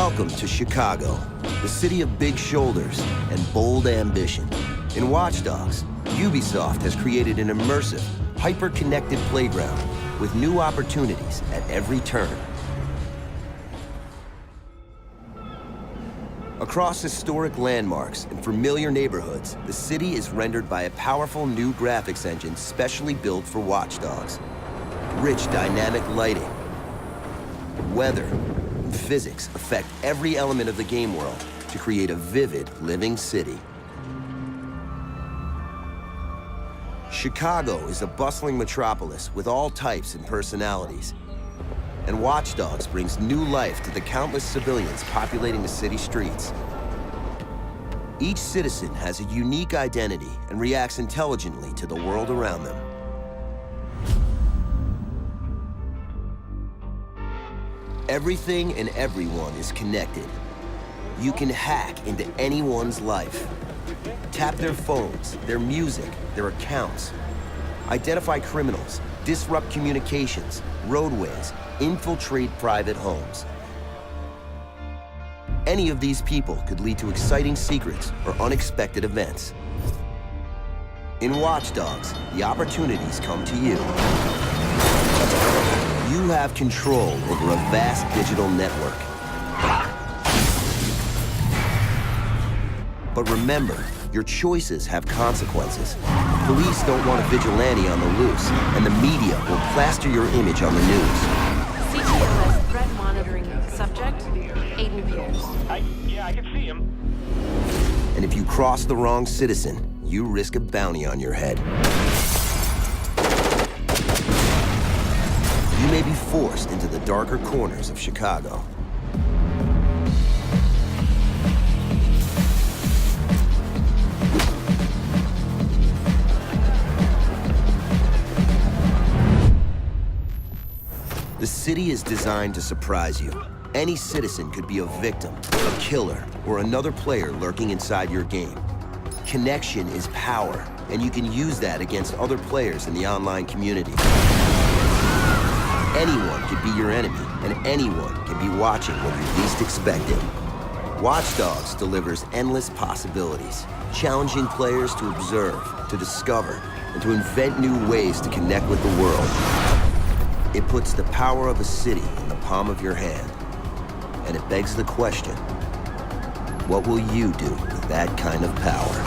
Welcome to Chicago, the city of big shoulders and bold ambition. In Watch Dogs, Ubisoft has created an immersive, hyper-connected playground with new opportunities at every turn. Across historic landmarks and familiar neighborhoods, the city is rendered by a powerful new graphics engine specially built for Watch Dogs. Rich dynamic lighting, weather, and physics affect every element of the game world to create a vivid, living city. Chicago is a bustling metropolis with all types and personalities. And Watch Dogs brings new life to the countless civilians populating the city streets. Each citizen has a unique identity and reacts intelligently to the world around them. Everything and everyone is connected. You can hack into anyone's life. Tap their phones, their music, their accounts. Identify criminals, disrupt communications, roadways, infiltrate private homes. Any of these people could lead to exciting secrets or unexpected events. In Watch Dogs, the opportunities come to you. You have control over a vast digital network. But remember, your choices have consequences. Police don't want a vigilante on the loose, and the media will plaster your image on the news. CTOS threat monitoring subject, Aiden Pierce. I can see him. And if you cross the wrong citizen, you risk a bounty on your head. You may be forced into the darker corners of Chicago. The city is designed to surprise you. Any citizen could be a victim, a killer, or another player lurking inside your game. Connection is power, and you can use that against other players in the online community. Anyone could be your enemy, and anyone can be watching when you least expect it. Watch Dogs delivers endless possibilities, challenging players to observe, to discover, and to invent new ways to connect with the world. It puts the power of a city in the palm of your hand. And it begs the question, what will you do with that kind of power?